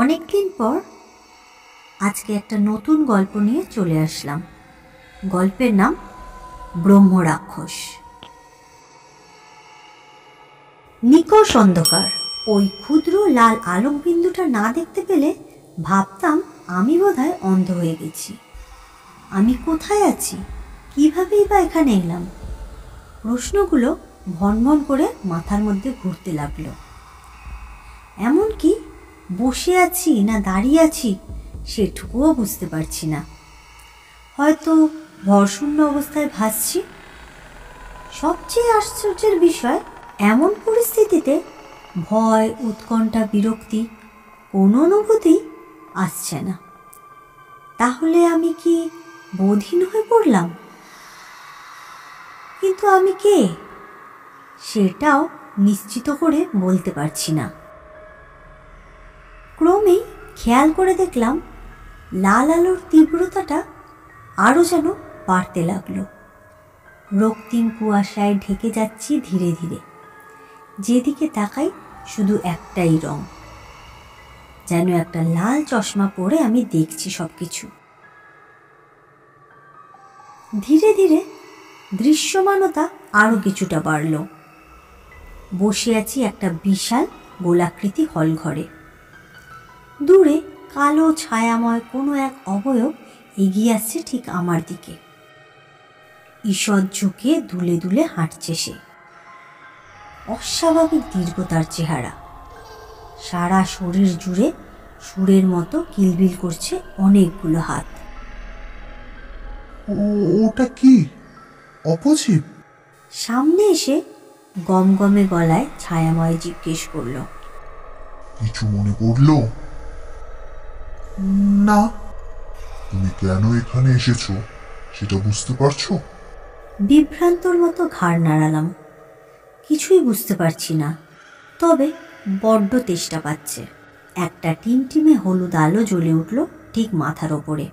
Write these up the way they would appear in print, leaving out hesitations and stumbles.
অনেকদিন পর আজকে একটা নতুন গল্প নিয়ে চলে আসলাম। গল্পের নাম ব্রহ্ম রাক্ষস। নিকষ অন্ধকার। ওই ক্ষুদ্র লাল আলোক বিন্দুটা না দেখতে পেলে ভাবতাম আমি বোধহয় অন্ধ হয়ে গেছি। আমি কোথায় আছি, কীভাবেই বা এখানে এলাম? প্রশ্নগুলো ভনভন করে মাথার মধ্যে ঘুরতে লাগলো। এমনকি বসে আছি না দাঁড়িয়ে আছি সেটুকুও বুঝতে পারছি না। হয়তো ভরশূন্য অবস্থায় ভাসছি। সবচেয়ে আশ্চর্যের বিষয়, এমন পরিস্থিতিতে ভয়, উৎকণ্ঠা, বিরক্তি কোনো অনুভূতি আসছে না। তাহলে আমি কি বোধহীন হয়ে পড়লাম? কিন্তু আমি কে সেটাও নিশ্চিত করে বলতে পারছি না। ক্রমেই খেয়াল করে দেখলাম লাল আলোর তীব্রতাটা আরও যেন বাড়তে লাগলো। রক্তিম কুয়াশায় ঢেকে যাচ্ছি ধীরে ধীরে। যেদিকে তাকাই শুধু একটাই রং, যেন একটা লাল চশমা পরে আমি দেখছি সব কিছু। ধীরে ধীরে দৃশ্যমানতা আরও কিছুটা বাড়ল। বসে আছি একটা বিশাল গোলাকৃতি হল ঘরে। দূরে কালো ছায়াময় কোনো এক অবয়ব এগিয়ে আসছে ঠিক আমার দিকে। ঈষৎ ঝুঁকে দুলে দুলে হাঁটছে সে। অস্বাভাবিক দীর্ঘতার চেহারা। সারা শরীর জুড়ে সুরের মতো কিলবিল করছে অনেকগুলো হাত। ওটা কি অপজীব? সামনে এসে গমগমে গলায় ছায়াময় জিজ্ঞেস করল, কিছু মনে পড়লো? না। তুমি কেন এখানে এসেছো সেটা বুঝতে পারছো? বিভ্রান্তর মতো ঘাড় নাড়ালাম। কিছুই বুঝতে পারছি না, তবে বড্ড তেষ্টা পাচ্ছে। একটা টিমটিমে হলুদ আলো জ্বলে উঠল ঠিক মাথার ওপরে।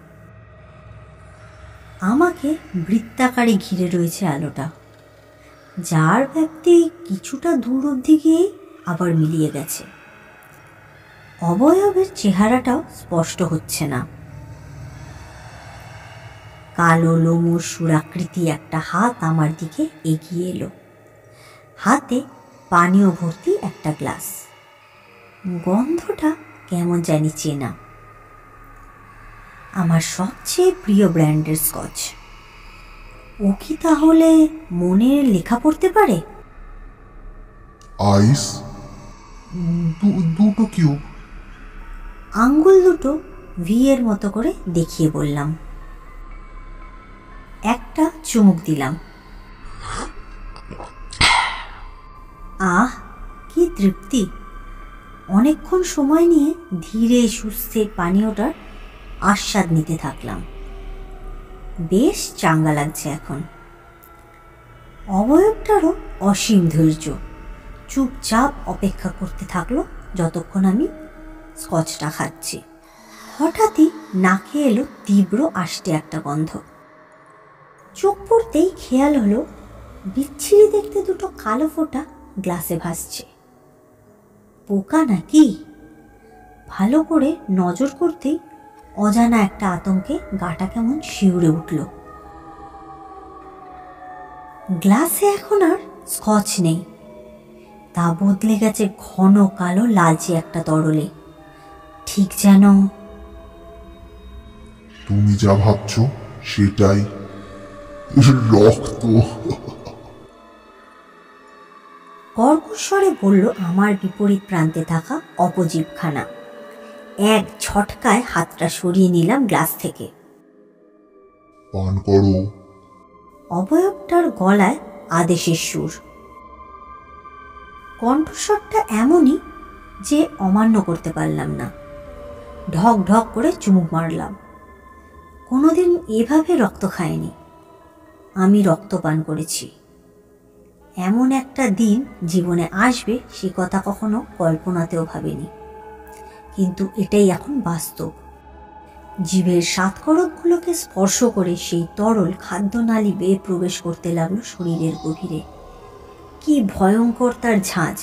আমাকে বৃত্তাকারে ঘিরে রয়েছে আলোটা, যার ব্যাপ্তি কিছুটা দূর অবধি গিয়েই আবার মিলিয়ে গেছে। অবয়বের চেহারাটাও স্পষ্ট হচ্ছে না। কালো লোমশ সুরাকৃতি একটা হাত আমার দিকে এগিয়ে এলো। হাতে পানীয় ভর্তি একটা গ্লাস। গন্ধটা কেমন জানি চেনা। আমার সবচেয়ে প্রিয় ব্র্যান্ডের স্কচ। ও কি তাহলে মনের লেখা পড়তে পারে? আইস, দুটো কিউব। আঙ্গুল দুটো ভি এর মতো করে দেখিয়ে বললাম। একটা চুমুক দিলাম। আহ, কি তৃপ্তি! অনেকক্ষণ সময় নিয়ে ধীরে সুস্থে পানীয়টার আস্বাদ নিতে থাকলাম। বেশ চাঙ্গা লাগছে এখন। অবয়বটারও অসীম ধৈর্য। চুপচাপ অপেক্ষা করতে থাকলো যতক্ষণ আমি স্কচটা খাচ্ছি। হঠাৎই নাকে এলো তীব্র আষ্টে একটা গন্ধ। চোখ পড়তেই খেয়াল হলো বিচ্ছিরি দেখতে দুটো কালো ফোঁটা গ্লাসে ভাসছে। পোকা নাকি? ভালো করে নজর করতেই অজানা একটা আতঙ্কে গাটা কেমন শিউরে উঠল। গ্লাসে এখন আর স্কচ নেই, তা বদলে গেছে ঘন কালো লালচে একটা তরলে। ঠিক যেন তুমি যা ভাবছো সেটাই, রক্ত। কর্কশ্বরে বলল আমার বিপরীত প্রান্তে থাকা অপজীবখানা। এক ঝটকায় হাতটা সরিয়ে নিলাম গ্লাস থেকে। পান করো। অবয়বটার গলায় আদেশের সুর। কণ্ঠস্বরটা এমনই যে অমান্য করতে পারলাম না। ঢক ঢক করে চুমুক মারলাম। কোনোদিন এভাবে রক্ত খায়নি। আমি রক্তপান করেছি। এমন একটা দিন জীবনে আসবে সে কথা কখনো কল্পনাতেও ভাবিনি, কিন্তু এটাই এখন বাস্তব। জীবের স্বাদকরকগুলোকে স্পর্শ করে সেই তরল খাদ্যনালী বেয়ে প্রবেশ করতে লাগলো শরীরের গভীরে। কি ভয়ঙ্কর তার ঝাঁঝ,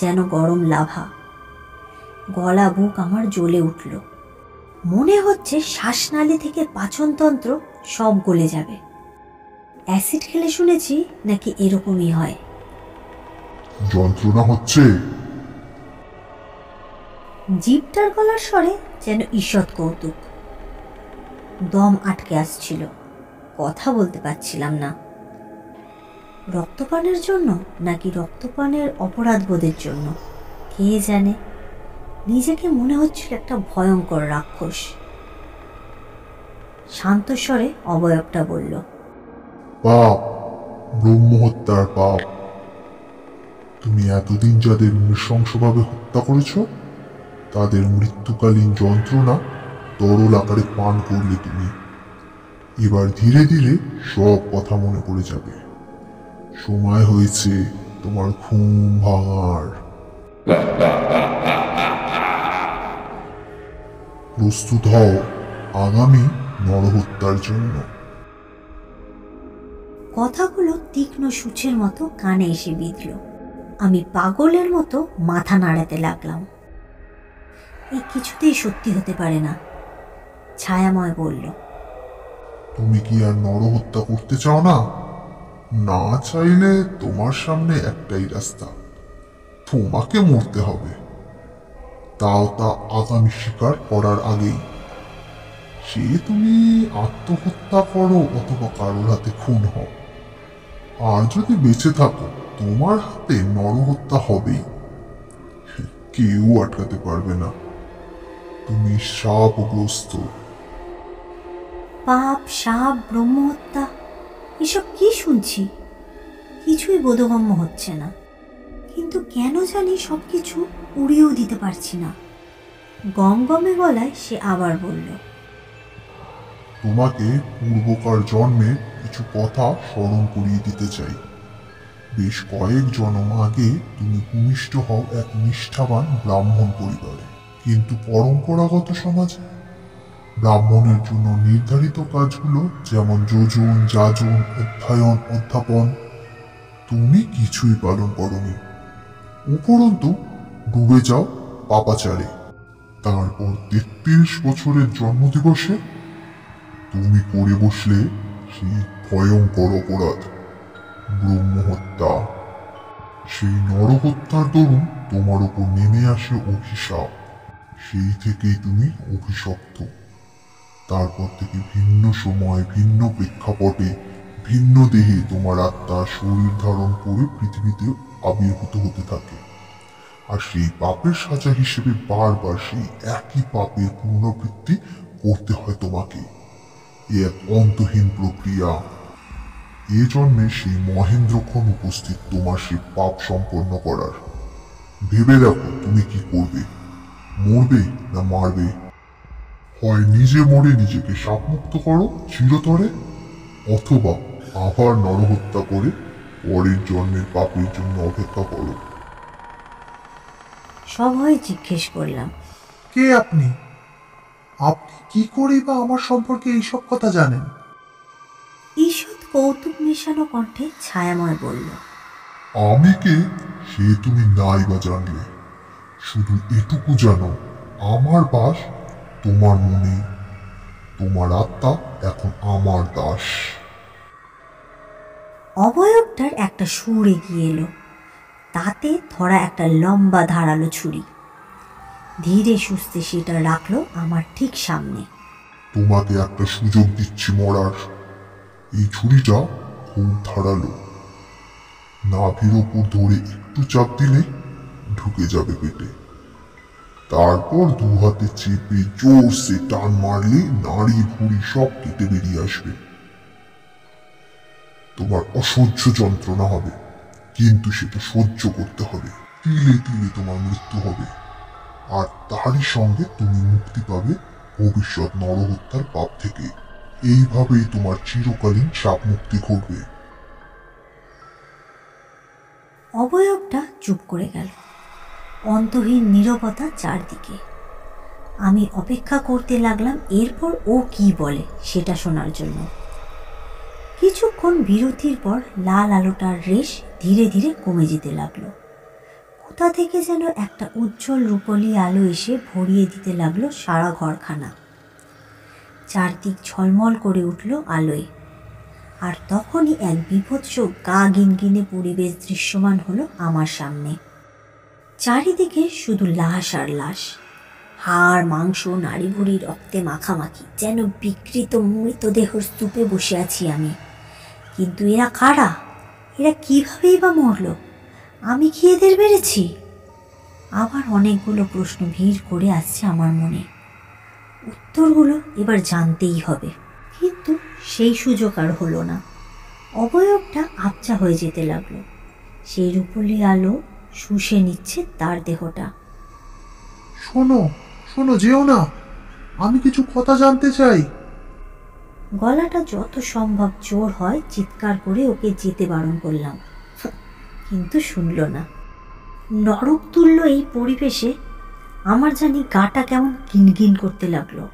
যেন গরম লাভা। গলা বুক আমার জ্বলে উঠল। মনে হচ্ছে শ্বাসনালী থেকে পাচনতন্ত্র সব গলে যাবে। অ্যাসিড খেলে শুনেছি নাকি এরকমই হয়। যন্ত্রণা হচ্ছে? জিভটার গলার স্বরে যেন ঈষৎ কৌতুক। দম আটকে আসছিল, কথা বলতে পারছিলাম না। রক্তপানের জন্য নাকি রক্তপানের অপরাধ বোধের জন্য কে জানে। নিজেকে মনে হচ্ছিল একটা ভয়ঙ্কর রাক্ষস। শান্ত স্বরে অবয়বটা বলল, পাপ, ব্রহ্মহত্যার পাপ। তুমি এতদিন যাদের নৃশংসভাবে হত্যা করেছ তাদের মৃত্যুকালীন যন্ত্রণা তরল আকারে পান করলে তুমি। এবার ধীরে ধীরে সব কথা মনে পড়ে যাবে। সময় হয়েছে তোমার ঘুম ভাঙার। প্রস্তুত হও আগামী নরহত্যার জন্য। কথাগুলো তীক্ষ্ণ সূচের মতো কানে এসে বিঁধল। আমি পাগলের মতো মাথা নাড়াতে লাগলাম। এই কিছুতেই সত্যি হতে পারে না। ছায়াময় বলল, তুমি কি আর নরহত্যা করতে চাও না? না চাইলে তোমার সামনে একটাই রাস্তা, তোমাকে মরতে হবে। তাও তা আগামী শিকার করার আগেই। সে তুমি আত্মহত্যা করো অথবা কারোর হাতে খুন হও, আর যদি বেঁচে থাকো তোমার হাতে নরহত্যা হবেই। কেউ আটকাতে পারবে না। তুমি শাপগ্রস্ত। পাপ, সাপ, ব্রহ্মহত্যা, এসব কি শুনছি? কিছুই বোধগম্য হচ্ছে না। কিন্তু কেন জানি সবকিছু উড়িয়েও দিতে পারছি না। গমগমে গলায় সে আবার বলল, তোমাকে পূর্বকার জন্মের কিছু কথা স্মরণ করিয়ে দিতে চাই। বেশ কয়েক জন্ম আগে তুমি ভূমিষ্ঠ হও এক নিষ্ঠাবান ব্রাহ্মণ পরিবারে, কিন্তু পরম্পরাগত সমাজে ব্রাহ্মণের জন্য নির্ধারিত কাজগুলো যেমন যোজন, যাজন, অধ্যয়ন, অধ্যাপন তুমি কিছুই পালন করনি। উপরন্তু ডুবে যাও পাপাচারে। তারপর ৩৩ বছরের জন্মদিবসে তুমি করে বসলে সেই ভয়ঙ্কর অপরাধ, ব্রহ্মহত্যা। সেই নরহত্যার দরুন তোমার উপর নেমে আসে অভিশাপ। সেই থেকেই তুমি অভিশপ্ত। তারপর থেকে ভিন্ন সময়, ভিন্ন প্রেক্ষাপটে, ভিন্ন দেহে তোমার আত্মা শরীর ধারণ করে পৃথিবীতে আবির্ভূত হতে থাকে। আর সেই পাপের সাজা হিসেবে বারবার সেই একই পাপের পুনরাবৃত্তি করতে হয় তোমাকে। এ এক অন্তহীন প্রক্রিয়া। এ জন্মে সেই মহেন্দ্রক্ষণ উপস্থিত তোমার সেই পাপ সম্পন্ন করার। ভেবে দেখো তুমি কি করবে, মরবে না মারবে? হয় নিজে মরে নিজেকে শাপমুক্ত করো চিরতরে, অথবা আবার নরহত্যা করে পরের জন্মের পাপের জন্য অপেক্ষা করো। সবাই জিজ্ঞেস করলাম, কে আপনি? আপনি কি করেই বা আমার সম্পর্কে এইসব কথা জানেন? ঈষৎ কৌতুক মেশানো কণ্ঠে ছায়াময় বলল, আমি কে সে তুমি নাই বা জানলে, শুধু এটুকু জানো আমার বাস তোমার মনে। তোমার আত্মা এখন আমার দাস। অবয়বটার একটা সুর এগিয়ে এলো, তাতে ধরা একটা লম্বা ধারালো ছুরি। ধীরে সুস্থে সেটা রাখলো আমার ঠিক সামনে। তোমাকে একটা সুযোগ দিচ্ছি মরার। এই ছুরিটা খুব ধারালো, নাভির ওপর ধরে একটু চাপ দিলে ঢুকে যাবে পেটে। তারপর দু হাতে চেপে জোরসে টান মারলে নাড়ি ভুঁড়ি সব কেটে বেরিয়ে আসবে। তোমার অসহ্য যন্ত্রণা হবে, কিন্তু সেটা সহ্য করতে হবে। তিলে তিলে তোমার মৃত্যু হবে, আর তারই সঙ্গে তুমি মুক্তি পাবে ভবিষ্যৎ নরহত্যার পাপ থেকে। এইভাবেই তোমার চিরকালীন শাপ মুক্তি ঘটবে। অবয়বটা চুপ করে গেল। অন্তহীন নীরবতা চারদিকে। আমি অপেক্ষা করতে লাগলাম এরপর ও কি বলে সেটা শোনার জন্য। কিছুক্ষণ বিরতির পর লাল আলোটার রেশ ধীরে ধীরে কমে যেতে লাগলো। কোথা থেকে যেন একটা উজ্জ্বল রূপলি আলো এসে ভরিয়ে দিতে লাগলো সারা ঘরখানা। চারদিক ঝলমল করে উঠল আলোয়। আর তখনই এক বীভৎস গা গিনগিনে পরিবেশ দৃশ্যমান হলো আমার সামনে। চারিদিকে শুধু লাশ আর লাশ, হাড় মাংস নাড়িভুড়ি রক্তে মাখামাখি, যেন বিকৃত মৃতদেহর স্তূপে বসে আছি আমি। কিন্তু এরা কারা? এরা কীভাবেই বা মরল? আমি কি এদের মেরেছি? আবার অনেকগুলো প্রশ্ন ভিড় করে আসছে আমার মনে। উত্তরগুলো এবার জানতেই হবে, কিন্তু সেই সুযোগ আর হলো না। অবয়বটা আবছা হয়ে যেতে লাগলো। সেই রূপলি আলো শুষে নিচ্ছে তার দেহটা। শোনো শোনো, যেও না, আমি কিছু কথা জানতে চাই। গলাটা যত সম্ভব জোর হয় চিৎকার করে ওকে যেতে বারণ করলাম, কিন্তু শুনল না। নরক তুল্য এই পরিবেশে আমার জানি গাটা কেমন গিনগিন করতে লাগলো।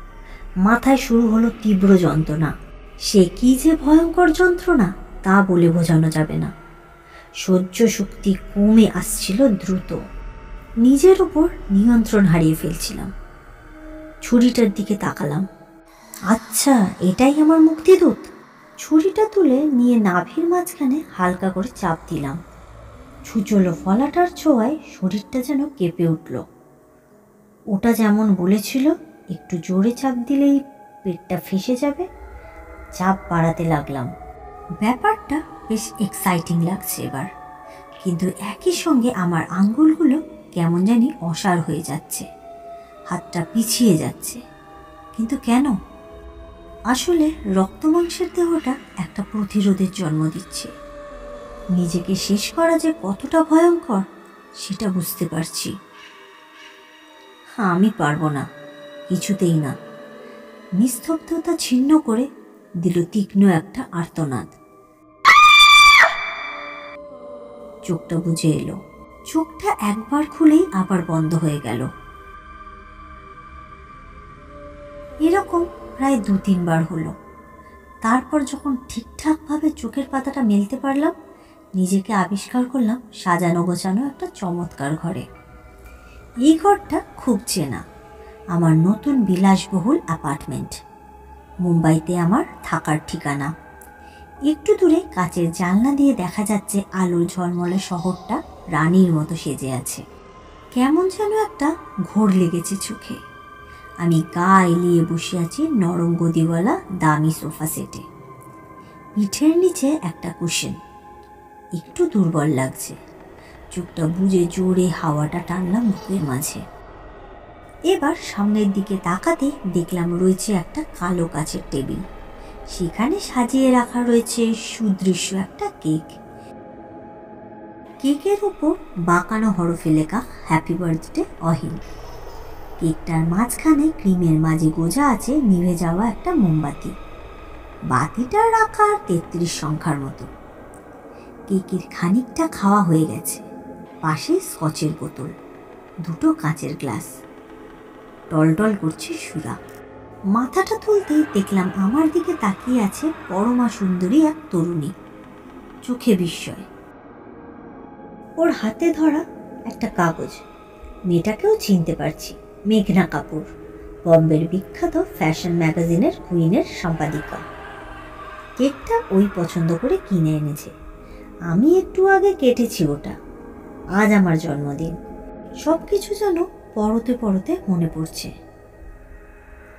মাথায় শুরু হলো তীব্র যন্ত্রণা। সে কি যে ভয়ঙ্কর যন্ত্রণা তা বলে বোঝানো যাবে না। সহ্য শক্তি কমে আসছিল দ্রুত। নিজের উপর নিয়ন্ত্রণ হারিয়ে ফেলছিলাম। ছুরিটার দিকে তাকালাম। আচ্ছা, এটাই আমার মুক্তিদূত। ছুরিটা তুলে নিয়ে নাভির মাঝখানে হালকা করে চাপ দিলাম। ছুচলো ফলাটার ছোঁয়ায় শরীরটা যেন কেঁপে উঠল। ওটা যেমন বলেছিল একটু জোরে চাপ দিলেই পেটটা ফেঁসে যাবে। চাপ বাড়াতে লাগলাম। ব্যাপারটা বেশ এক্সাইটিং লাগছে এবার, কিন্তু একই সঙ্গে আমার আঙ্গুলগুলো কেমন জানি অসাড় হয়ে যাচ্ছে, হাতটা পিছিয়ে যাচ্ছে। কিন্তু কেন? আসলে রক্তমাংসের দেহটা একটা প্রতিরোধের জন্ম দিচ্ছে। নিজেকে শেষ করা যে কতটা ভয়ঙ্কর সেটা বুঝতে পারছি। আমি পারবো না, কিছুতেই না। নিস্তব্ধতা ছিন্ন করে দিল তীক্ষ্ণ একটা আর্তনাদ। চোখটা বুজে এলো। চোখটা একবার খুলেই আবার বন্ধ হয়ে গেল। এরকম প্রায় 2-3 বার হলো। তারপর যখন ঠিকঠাকভাবে চোখের পাতাটা মেলতে পারলাম, নিজেকে আবিষ্কার করলাম সাজানো গোছানো একটা চমৎকার ঘরে। এই ঘরটা খুব চেনা, আমার নতুন বিলাসবহুল অ্যাপার্টমেন্ট। মুম্বাইতে আমার থাকার ঠিকানা। একটু দূরে কাচের জানলা দিয়ে দেখা যাচ্ছে আলোর ঝলমলে শহরটা রানীর মতো সেজে আছে। কেমন যেন একটা ঘোর লেগেছে চোখে। আমি গা এলিয়ে বসে আছি নরম গদিওয়ালা দামি সোফা সেটে। পিঠের নিচে একটা কুশন। একটু দুর্বল লাগছে। চোখটা বুজে জোরে হাওয়াটা টানলাম বুকের মাঝে। এবার সামনের দিকে তাকাতে দেখলাম রয়েছে একটা কালো কাচের টেবিল। সেখানে সাজিয়ে রাখা রয়েছে সুদৃশ্য একটা কেক। কেকের উপর বাঁকানো হরফে লেখা হ্যাপি বার্থডে অহিল। কেকটার মাঝখানে ক্রিমের মাঝে গোজা আছে নিভে যাওয়া একটা মোমবাতি। বাতিটার আকার 33 সংখ্যার মতো। কেকের খানিকটা খাওয়া হয়ে গেছে। পাশে স্কচের বোতল, 2টো কাঁচের গ্লাস। টলটল করছে সুরা। মাথাটা তুলতেই দেখলাম আমার দিকে তাকিয়ে আছে পরমা সুন্দরী এক তরুণী। চোখে বিস্ময়। ওর হাতে ধরা একটা কাগজ। মেয়েটাকেও চিনতে পারছি, মেঘনা কাপুর, বম্বের বিখ্যাত ফ্যাশন ম্যাগাজিনের কুইনের সম্পাদিকা। কেকটা ওই পছন্দ করে কিনে এনেছে। আমি একটু আগে কেটেছি ওটা। আজ আমার জন্মদিন। সব কিছু যেন পরতে পরতে মনে পড়ছে।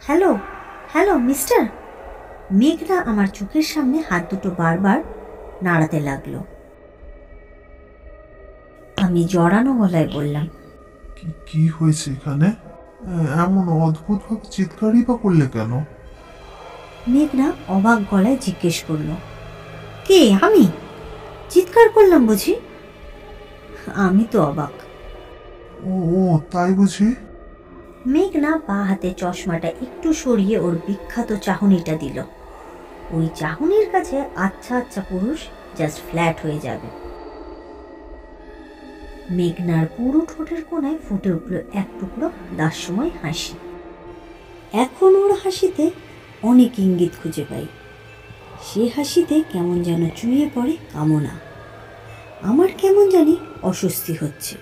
Hello hello mister. মেঘনা আমার চোখের সামনে হাত দুটো বারবার নাড়াতে লাগলো। আমি জড়ানো গলায় বললাম, কি হয়েছে এখানে? এমন অদ্ভুত ভাবে চিৎকারই বা করলে কেন? মেঘনা অবাক গলায় জিজ্ঞেস করলো, কে? আমি চিৎকার করলাম বুঝি? আমি তো অবাক। ও ও তাই বুঝি? মেঘনা বা হাতে চশমাটা একটু সরিয়ে ওর বিখ্যাত চাহনিটা দিল। ওই চাহনির কাছে আচ্ছা আচ্ছা পুরুষ জাস্ট ফ্ল্যাট হয়ে যাবে। মেঘনার পুরো ঠোঁটের কোণায় ফুটে উঠল এক টুকরো দাসময় হাসি। এখন ওর হাসিতে অনেক ইঙ্গিত খুঁজে পাই। সে হাসিতে কেমন যেন চুইয়ে পড়ে কামনা। আমার কেমন জানি অস্বস্তি হচ্ছে।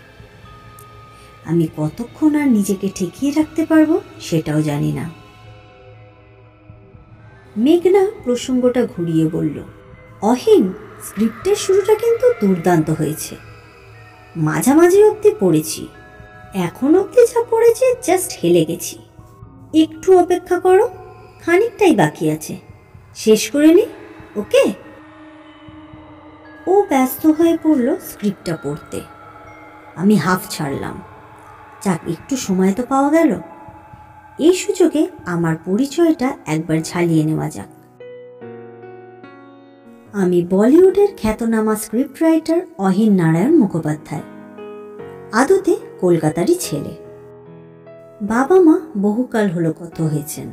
আমি কতক্ষণ আর নিজেকে ঠেকিয়ে রাখতে পারবো সেটাও জানি না। মেঘনা প্রসঙ্গটা ঘুরিয়ে বলল, অহিন, স্ক্রিপ্টের শুরুটা কিন্তু দুর্দান্ত হয়েছে। মাঝামাঝি অবধি পড়েছি, এখন অবধি যা পড়েছি জাস্ট হেলে গেছি। একটু অপেক্ষা করো, খানিকটাই বাকি আছে, শেষ করে নি, ওকে? ও ব্যস্ত হয়ে পড়ল স্ক্রিপ্টটা পড়তে। আমি হাফ ছাড়লাম। যাক, একটু সময় তো পাওয়া গেল। এই সুযোগে আমার পরিচয়টা একবার ঝালিয়ে নেওয়া যাক। আমি বলিউডের খ্যাতনামা স্ক্রিপ্ট রাইটার অহিন নারায়ণ মুখোপাধ্যায়। আদতে কলকাতারই ছেলে। বাবা মা বহুকাল হলো গত হয়েছেন।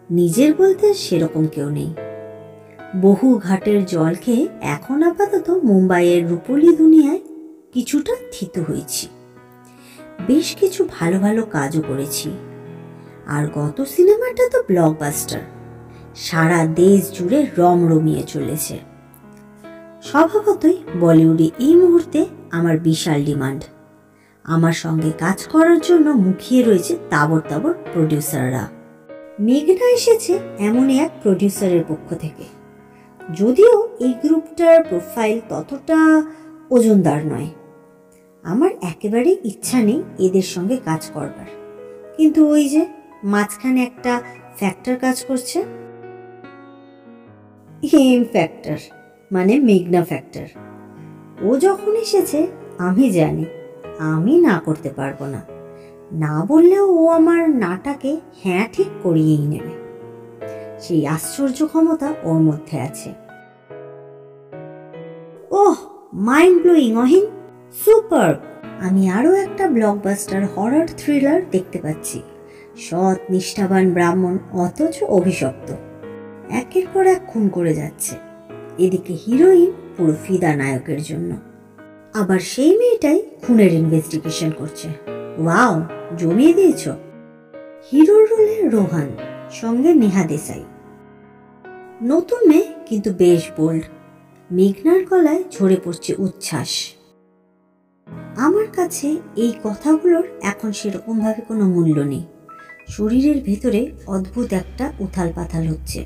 নিজের বলতে সেরকম কেউ নেই। বহু ঘাটের জল খেয়ে এখন আপাতত মুম্বাইয়ের রূপলি দুনিয়ায় কিছুটা থিতু হয়েছি। বেশ কিছু ভালো ভালো কাজও করেছি। আর গত সিনেমাটা তো ব্লকবাস্টার, সারা দেশ জুড়ে রমরমিয়ে চলেছে। স্বভাবতই বলিউডে এই মুহূর্তে আমার বিশাল ডিমান্ড। আমার সঙ্গে কাজ করার জন্য মুখিয়ে রয়েছে তাবড় তাবড় প্রডিউসাররা। মেঘনা এসেছে এমনই এক প্রডিউসারের পক্ষ থেকে। যদিও এই গ্রুপটার প্রোফাইল ততটা ওজনদার নয়। আমার একেবারে ইচ্ছা নেই এদের সঙ্গে কাজ করবার, কিন্তু ওই যে মাঝখানে একটা ফ্যাক্টর কাজ করছে। এম ফ্যাক্টর মানে মেঘনা ফ্যাক্টর। ও যখন এসেছে আমি জানি আমি না করতে পারবো না। না বললেও ও আমার নাটাকে হ্যাঁ ঠিক করিয়েই নেবে। সেই আশ্চর্য ক্ষমতা ওর মধ্যে আছে। ওহ, মাইন্ড ব্লোয়িং অহিন, সুপার! আমি আরও একটা ব্লকবাস্টার হরর থ্রিলার দেখতে পাচ্ছি। সৎ নিষ্ঠাবান ব্রাহ্মণ, অথচ অভিশপ্ত, একের পর এক খুন করে যাচ্ছে। এদিকে হিরোইন পুরো ফিদা নায়কের জন্য, আবার সেই মেয়েটাই খুনের ইনভেস্টিগেশন করছে। ওয়াও, জমিয়ে দিয়েছ। হিরোর রোলে রোহান, সঙ্গে নেহা দেসাই। নতুন মেয়ে কিন্তু বেশ বোল্ড। মেঘনার গলায় ঝরে পড়ছে উচ্ছ্বাস। আমার কাছে এই কথাগুলোর এখন সেরকম ভাবে কোনো মূল্য নেই। শরীরের ভেতরে অদ্ভুত একটা উথাল পাথাল হচ্ছে।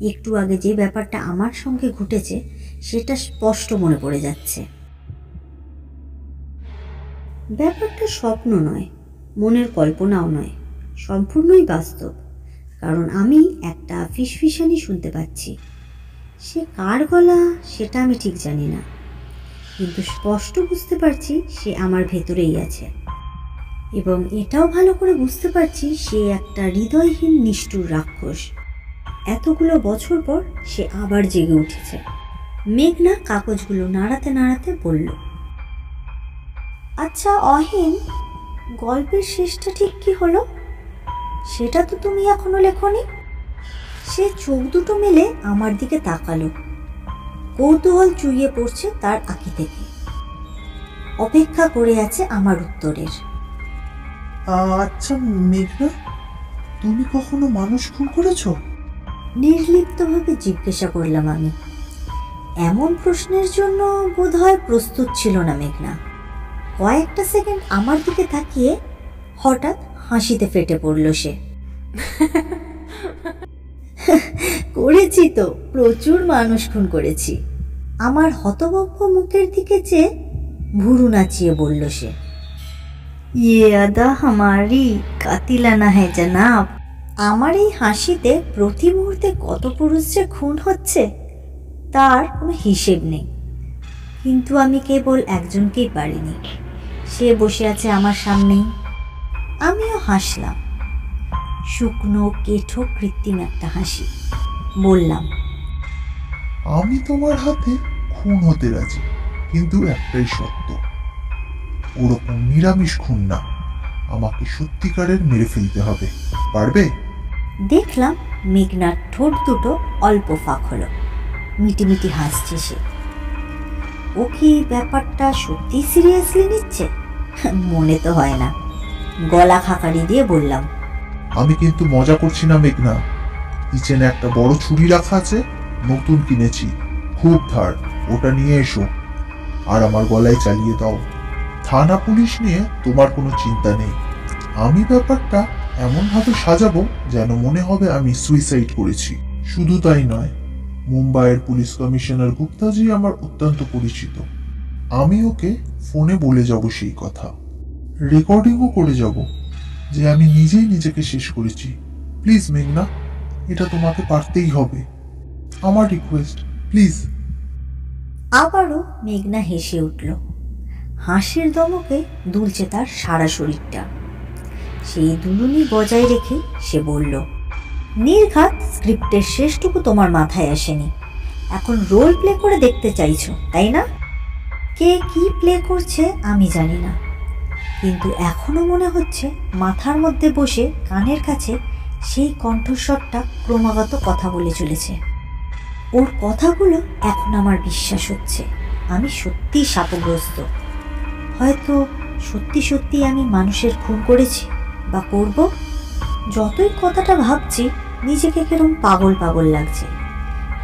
একটু আগে যে ব্যাপারটা আমার সঙ্গে ঘটেছে সেটা স্পষ্ট মনে পড়ে যাচ্ছে। ব্যাপারটা স্বপ্ন নয়, মনের কল্পনাও নয়, সম্পূর্ণই বাস্তব। কারণ আমি একটা ফিসফিসানি শুনতে পাচ্ছি। সে কার গলা সেটা আমি ঠিক জানি না, কিন্তু স্পষ্ট বুঝতে পারছি সে আমার ভেতরেই আছে। এবং এটাও ভালো করে বুঝতে পারছি সে একটা হৃদয়হীন নিষ্ঠুর রাক্ষস। এতগুলো বছর পর সে আবার জেগে উঠেছে। মেঘনা কাগজগুলো নাড়াতে নাড়াতে বলল, আচ্ছা অহিন, গল্পের শেষটা ঠিক কি হলো? সেটা তো তুমি এখনো লেখনি। সে চোখ দুটো মেলে আমার দিকে তাকালো। কৌতূহল চুইয়ে পড়ছে তার আঁখি থেকে। অপেক্ষা করে আছে আমার উত্তরের। আচ্ছা মেঘনা, তুমি কখনো মানুষ খুন করেছো? নির্লিপ্তভাবে জিজ্ঞাসা করলাম আমি। এমন প্রশ্নের জন্য বোধহয় প্রস্তুত ছিল না মেঘনা। কয়েকটা সেকেন্ড আমার দিকে তাকিয়ে হঠাৎ হাসিতে ফেটে পড়ল সে। করেছি তো, প্রচুর মানুষ খুন করেছি। আমার হতভম্ব মুখের দিকে চেয়ে ভুরু নাচিয়ে বলল সে, ইয়ে আদা হামারি কাতিলানা হ্যায় জনাব। আমার এই হাসিতে প্রতি মুহূর্তে কত পুরুষ যে খুন হচ্ছে তার কোনো হিসেব নেই। কিন্তু আমি কেবল একজনকেই পারিনি। সে বসে আছে আমার সামনেই। আমিও হাসলাম, শুকনো কেঠো কৃত্রিম একটা হাসি। বললাম, আমি তোমার হাতে খুন হতে রাজি, কিন্তু একটাই শর্ত, ওরকম নিরামিষ খুন না, আমাকে সত্যিকারের মেরে ফেলতে হবে। পারবে? দেখলাম মেঘনার ঠোঁট দুটো অল্প ফাঁক হলো। মিটিমিটি হাসছে সে। ও কি ব্যাপারটা সত্যি সিরিয়াসলি নিচ্ছে? মনে তো হয় না। গলা খাকারি দিয়ে বললাম, আমি কিন্তু মজা করছি না মেঘনা। কিচেনে একটা বড় ছুরি রাখা আছে, নতুন কিনেছি, খুব ধার। ওটা নিয়ে এসো আর আমার গলায় চালিয়ে দাও। থানা পুলিশ নিয়ে তোমার কোনো চিন্তা নেই। আমি ব্যাপারটা এমনভাবে সাজাবো যেন মনে হবে আমি সুইসাইড করেছি। শুধু তাই নয়, মুম্বাইয়ের পুলিশ কমিশনার গুপ্তাজি আমার অত্যন্ত পরিচিত। আমি ওকে ফোনে বলে যাব সেই কথা, রেকর্ডিংও করে যাব যে আমি নিজেই নিজেকে শেষ করেছি। প্লিজ মেঘনা, এটা তোমাকে পারতেই হবে, আমার রিকোয়েস্ট, প্লিজ। আবারও মেঘনা হেসে উঠল। হাসির দমকে দুলছে তার সারা শরীরটা। সেই দুলুনি বজায় রেখে সে বলল, নির্ঘাত স্ক্রিপ্টের শেষটুকু তোমার মাথায় আসেনি, এখন রোল প্লে করে দেখতে চাইছো তাই না? কে কি প্লে করছে আমি জানি না, কিন্তু এখনো মনে হচ্ছে মাথার মধ্যে বসে কানের কাছে সেই কণ্ঠস্বরটা ক্রমাগত কথা বলে চলেছে। ওর কথাগুলো এখন আমার বিশ্বাস হচ্ছে আমি সত্যিই শাপগ্রস্ত। হয়তো সত্যি সত্যি আমি মানুষের খুন করেছি বা করব। যতই কথাটা ভাবছি নিজেকে কেরম পাগল পাগল লাগছে,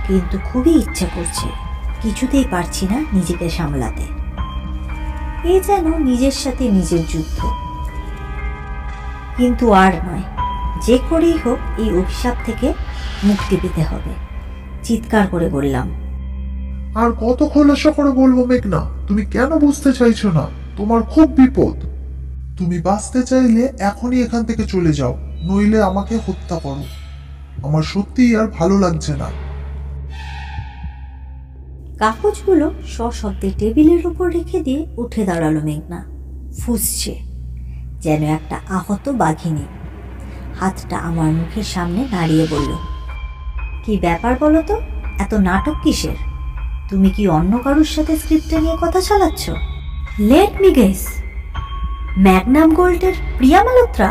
কিন্তু খুবই ইচ্ছা করছে, কিছুতেই পারছি না নিজেকে সামলাতে। এ যেন নিজের সাথে নিজের যুদ্ধ। কিন্তু আর নয়, যে করেই হোক এই অভিশাপ থেকে মুক্তি পেতে হবে। চিৎকার করে বললাম, আর কত খোলাসা করে বলবো মেঘনা, তুমি কেন বুঝতে চাইছো না? তোমার খুব বিপদ। তুমি বাঁচতে চাইলে এখনই এখান থেকে চলে যাও, নইলে আমাকে হত্যা করো। আমার সত্যিই আর ভালো লাগছে না। কাগজগুলো সশব্দে টেবিলের উপর রেখে দিয়ে উঠে দাঁড়ালো মেঘনা। ফুঁসছে যেন একটা আহত বাঘিনী। হাতটা আমার মুখের সামনে নাড়িয়ে বলল, কি ব্যাপার বলো তো, এত নাটক কিসের? তুমি কি অন্য কারোর সাথে স্ক্রিপ্টে নিয়ে কথা চালাচ্ছ? লেট মি গেস, ম্যাগনাম গোল্ডের Priya Malhotra,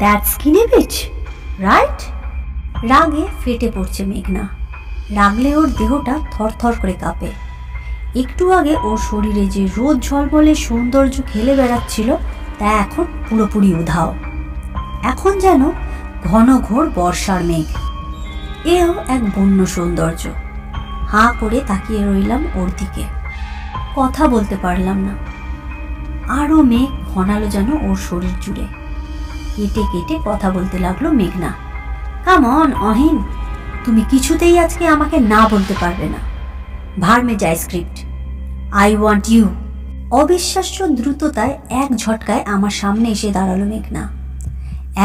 that skinny bitch, right? রাগে ফেটে পড়ছে মেঘনা। রাগলে ওর দেহটা থরথর করে কাঁপে। একটু আগে ওর শরীরে যে রোদ ঝলমলে সৌন্দর্য খেলে বেড়াচ্ছিল তা এখন পুরোপুরি উধাও। এখন যেন ঘন ঘোর বর্ষার মেঘ। এও এক বন্য সৌন্দর্য। হাঁ করে তাকিয়ে রইলাম ওর দিকে, কথা বলতে পারলাম না। আরও মেঘ ঘনালো যেন ওর শরীর জুড়ে। কেটে কেটে কথা বলতে লাগলো মেঘনা, কাম অন অহিন, তুমি কিছুতেই আজকে আমাকে না বলতে পারবে না। ভার মে যায় স্ক্রিপ্ট, আই ওয়ান্ট ইউ। অবিশ্বাস্য দ্রুততায় এক ঝটকায় আমার সামনে এসে দাঁড়ালো মেঘনা।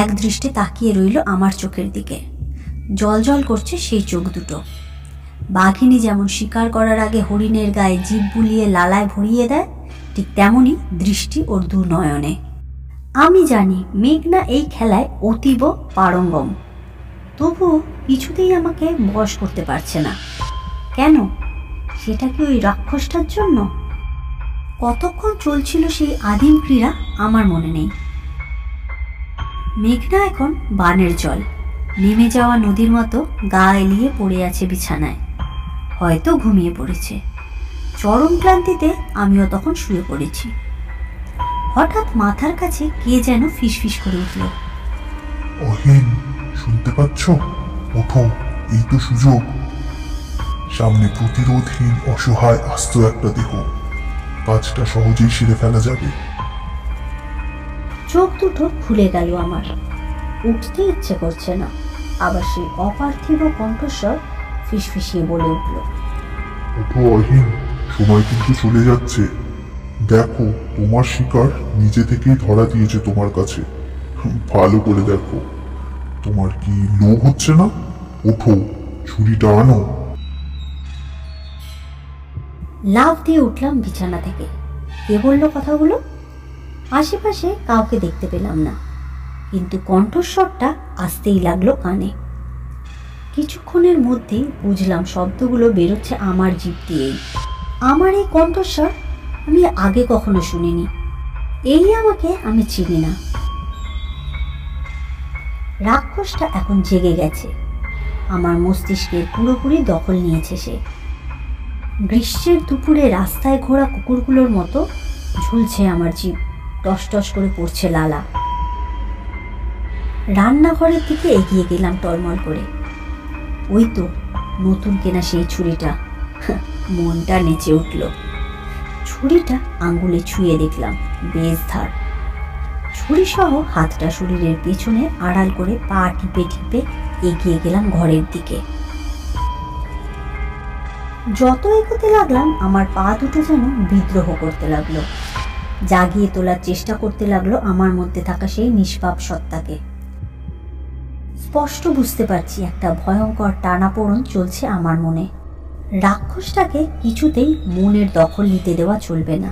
এক দৃষ্টে তাকিয়ে রইল আমার চোখের দিকে। জল জল করছে সেই চোখ দুটো। বাঘিনী যেমন শিকার করার আগে হরিণের গায়ে জিভ বুলিয়ে লালায় ভরিয়ে দেয়, ঠিক তেমনই দৃষ্টি ওর দু নয়নে। আমি জানি মেঘনা এই খেলায় অতীব পারঙ্গম, তবুও কিছুতেই আমাকে বশ করতে পারছে না। কেন? সেটা কি ওই রাক্ষসটার জন্য? কতক্ষণ চলছিল সেই আদিম ক্রীড়া আমার মনে নেই। মেঘনা এখন বানের জল, নেমে যাওয়া নদীর মতো গা এলিয়ে পড়ে আছে বিছানায়, হয়তো ঘুমিয়ে পড়েছে। চরম ক্লান্তিতে আমিও তখন শুয়ে পড়েছি। হঠাৎ মাথার কাছে কে যেন ফিসফিস করে উঠল, অহিন, শুনতে পাচ্ছ? ওঠো, এই তো সুযোগ। সামনে প্রতিরোধহীন অসহায় আস্ত একটা দেহ, কাজটা সহজেই সেরে ফেলা যাবে। চোখ দুটো খুলে গেল আমার। উঠতে ইচ্ছে করছে না, আবার সেই অপার্থিব কণ্ঠস্বর ফিসফিসিয়ে বলে উঠল, ওঠো অহিন, সময় কিন্তু চলে যাচ্ছে। দেখো, তোমার শিকার নিজে থেকেই ধরা দিয়েছে তোমার কাছে। ভালো করে দেখো, তোমার কি লোভ হচ্ছে না? ওঠো, ছুরিটা আনো। লাফ দিয়ে উঠলাম বিছানা থেকে। কে বলল কথাগুলো? আশেপাশে কাউকে দেখতে পেলাম না, কিন্তু কণ্ঠস্বরটা আসতেই লাগলো কানে। কিছুক্ষণের মধ্যেই বুঝলাম শব্দগুলো বেরোচ্ছে আমার জিভ দিয়েই। আমার এই কণ্ঠস্বর আমি আগে কখনো শুনিনি। এই আমাকে আমি চিনি না। রাক্ষসটা এখন জেগে গেছে, আমার মস্তিষ্কের পুরোপুরি দখল নিয়েছে সে। গ্রীষ্মের দুপুরে রাস্তায় ঘোরা কুকুরগুলোর মতো ঝুলছে আমার জিভ, টস টস করে পড়ছে লালা। রান্নাঘরের দিকে এগিয়ে গেলাম টলমল করে। ওই তো নতুন কেনা সেই ছুরিটা। মনটা নেচে উঠল। ছুরিটা আঙ্গুলে ছুঁয়ে দেখলাম বেশ ধার। ছুরি সহ হাতটা শরীরের পেছনে আড়াল করে পা টিপে টিপে এগিয়ে গেলাম ঘরের দিকে। যত এগোতে লাগলাম আমার পা দুটো যেন বিদ্রোহ করতে লাগলো, জাগিয়ে তোলার চেষ্টা করতে লাগলো আমার মধ্যে থাকা সেই নিষ্পাপ সত্তাকে। স্পষ্ট বুঝতে পারছি একটা ভয়ঙ্কর টানাপোড়েন চলছে আমার মনে। রাক্ষসটাকে কিছুতেই মনের দখল নিতে দেওয়া চলবে না,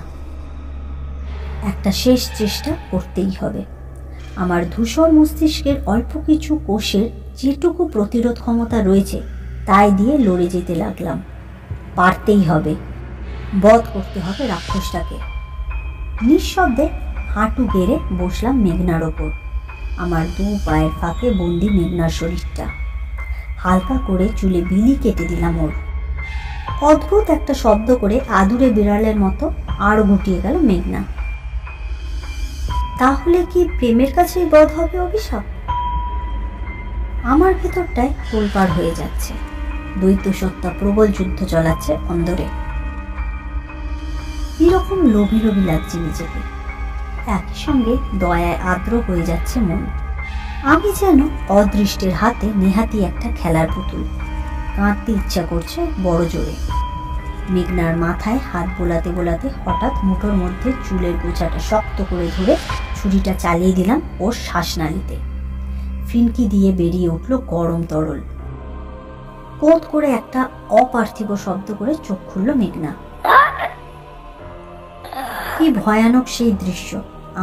একটা শেষ চেষ্টা করতেই হবে। আমার ধূসর মস্তিষ্কের অল্প কিছু কোষের যেটুকু প্রতিরোধ ক্ষমতা রয়েছে তাই দিয়ে লড়ে যেতে লাগলাম। পারতেই হবে, বধ করতে হবে রাক্ষসটাকে। নিঃশব্দে হাঁটু গেড়ে বসলাম মেঘনার ওপর। আমার দু পায়ের ফাঁকে বন্দি মেঘনার শরীরটা। হালকা করে চুলে বিলি কেটে দিলাম ওর। অদ্ভুত একটা শব্দ করে আদুরে বিড়ালের মতো আরো গুটিয়ে গেল মেঘনা। তাহলে কি প্রেমের কাছেই বধ হবে অভিশাপ? আমার ভেতরটায় তোলপাড় হয়ে যাচ্ছে। দ্বৈত সত্তা প্রবল যুদ্ধ চালাচ্ছে অন্দরে। এরকম লোভী লোভী লাগছে নিজেকে, একই সঙ্গে দয়ায় আর্দ্র হয়ে যাচ্ছে মন। আমি যেন অদৃষ্টের হাতে নেহাতি একটা খেলার পুতুল, কাঁদতে ইচ্ছা করছে বড় জোরে। মেঘনার মাথায় হাত বোলাতে বোলাতে হঠাৎ মুঠোর মধ্যে চুলের গোছাটা শক্ত করে ধরে ছুরিটা চালিয়ে দিলাম ওর শ্বাসনালীতে। ফিনকি দিয়ে বেরিয়ে উঠল গরম তরল। কোত করে একটা অপার্থিব শব্দ করে চোখ খুলল মেঘনা। কি ভয়ানক সেই দৃশ্য!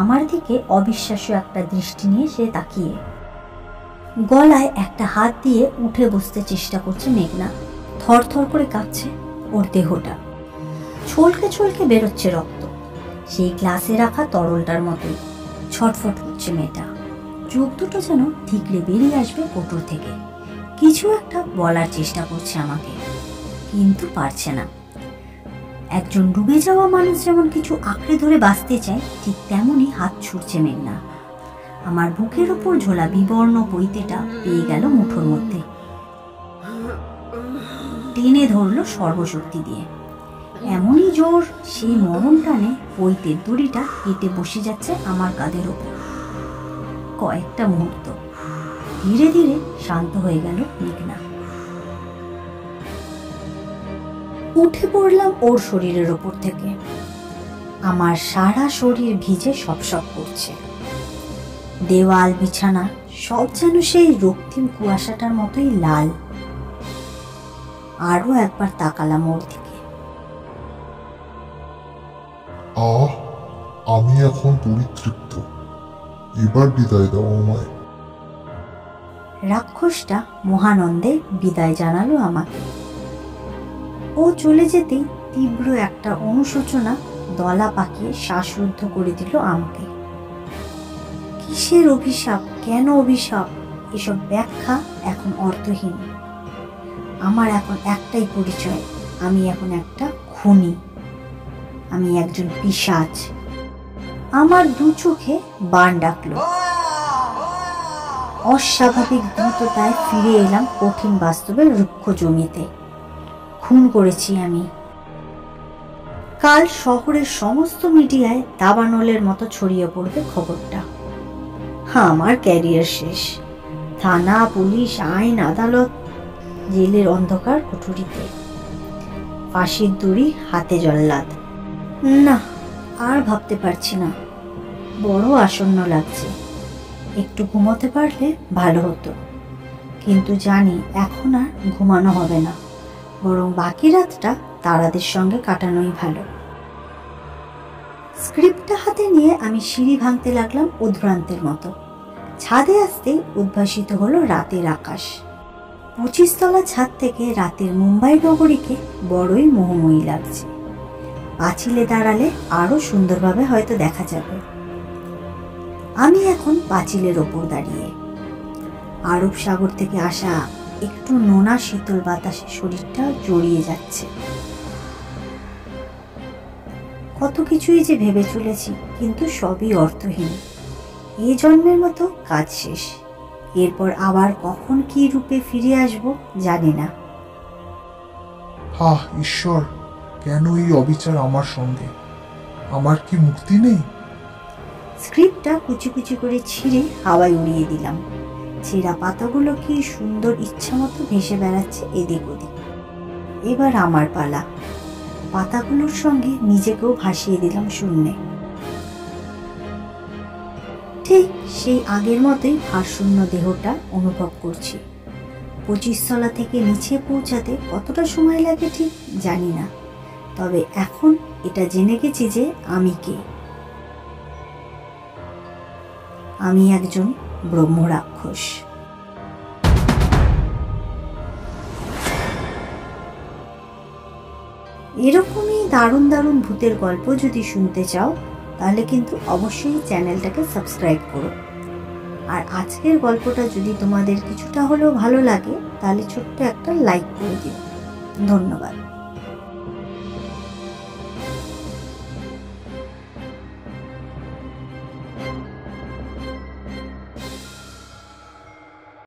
আমার দিকে অবিশ্বাস্য একটা দৃষ্টি নিয়ে সে তাকিয়ে। গলায় একটা হাত দিয়ে উঠে বসতে চেষ্টা করছে মেঘনা। থরথর করে কাঁপছে ওর দেহটা, ছলকে ছলকে বেরোচ্ছে রক্ত। সেই গ্লাসে রাখা তরলটার মতোই ছটফট হচ্ছে মেয়েটা। চোখ দুটো যেন ঠিকলে বেরিয়ে আসবে কোটর থেকে। কিছু একটা বলার চেষ্টা করছে আমাকে, কিন্তু পারছে না। একজন ডুবে যাওয়া মানুষ যেমন কিছু আঁকড়ে ধরে বাঁচতে চায়, ঠিক তেমনই হাত ছুটছে মেঘনা। আমার বুকের ওপর ঝোলা বিবর্ণ বইতেটা পেয়ে গেল মুঠোর মধ্যে, টেনে ধরলো সর্বশক্তি দিয়ে। এমনই জোর সেই মরণ টানে বইতের দড়িটা কেটে বসে যাচ্ছে আমার কাঁধের ওপর। কয়েকটা মুহূর্ত ধীরে ধীরে শান্ত হয়ে গেল মেঘনা। উঠে পড়লাম ওর শরীরের ওপর থেকে। আমার সারা শরীর ভিজে সপসপ করছে। দেওয়াল বিছানা সব যেন সেই রক্তিম কুয়াশাটার মতোই লাল। আরো একবার তাকালাম ওর দিকে। আমি এখন পরিতৃপ্ত, এবার বিদায় দাও আমায়। রাক্ষসটা মহানন্দে বিদায় জানালো আমাকে। ও চলে যেতেই তীব্র একটা অনুশোচনা দলা পাকিয়ে শ্বাসরুদ্ধ করে দিল আমাকে। কিসের অভিশাপ, কেন অভিশাপ, এসব ব্যাখ্যা এখন অর্থহীন। আমার এখন একটাই পরিচয়, আমি এখন একটা খুনি, আমি একজন পিশাচ। আমার দু চোখে বান ডাকলো। অস্বাভাবিক দ্রুততায় ফিরে এলাম কঠিন বাস্তবের রুক্ষ জমিতে। খুন করেছি আমি। কাল শহরের সমস্ত মিডিয়ায় দাবানলের মতো ছড়িয়ে পড়বে খবরটা। আমার ক্যারিয়ার শেষ। থানা, পুলিশ, আইন, আদালত, জেলের অন্ধকার কুঠুরিতে, ফাঁসির দড়ি হাতে জল্লাদ। না, আর ভাবতে পারছি না, বড় আসন্ন লাগছে। একটু ঘুমোতে পারলে ভালো হতো, কিন্তু জানি এখন আর ঘুমানো হবে না, বরং বাকি রাতটা তারাদের সঙ্গে কাটানোই ভালো। স্ক্রিপ্টটা হাতে নিয়ে আমি সিঁড়ি ভাঙতে লাগলাম উদ্ভ্রান্তের মতো। ছাদে আসতেই উদ্ভাসিত হলো রাতের আকাশ। 25 তলা ছাদ থেকে রাতের মুম্বাই নগরীকে বড়ই মোহময়ী লাগছে। পাঁচিলে দাঁড়ালে আরো সুন্দরভাবে হয়তো দেখা যাবে। আমি এখন পাঁচিলের ওপর দাঁড়িয়ে। আরব সাগর থেকে আসা একটু নোনা শীতল বাতাসে শরীরটা জড়িয়ে যাচ্ছে। কত কিছুই যে ভেবে চলেছি, কিন্তু সবই অর্থহীন। এই জন্মের মতো কাজ শেষ। এরপর আবার কখন কি রূপে ফিরে আসব জানি না। ঈশ্বর, কেন এই অবিচার আমার সঙ্গে? আমার কি মুক্তি নেই? স্ক্রিপ্টটা কুচি কুচি করে ছিঁড়ে হাওয়ায় উড়িয়ে দিলাম। ছেঁড়া পাতাগুলো কি সুন্দর ইচ্ছামতো ভেসে বেড়াচ্ছে এদিক ওদিক। এবার আমার পালা। পাতাগুলোর সঙ্গে নিজেকেও ভাসিয়ে দিলাম শূন্যে। ঠিক সেই আগের মতোই ভারশূন্য দেহটা অনুভব করছি। 25 তলা থেকে নিচে পৌঁছাতে কতটা সময় লাগে ঠিক জানি না, তবে এখন এটা জেনে গেছি যে আমি কে। আমি একজন ব্রহ্মরাক্ষস। এরকমই দারুণ দারুণ ভূতের গল্প যদি শুনতে চাও তাহলে কিন্তু অবশ্যই চ্যানেলটাকে সাবস্ক্রাইব করো। আর আজকের গল্পটা যদি তোমাদের কিছুটা হলেও ভালো লাগে তাহলে ছোট্ট একটা লাইক করে দিও। ধন্যবাদ।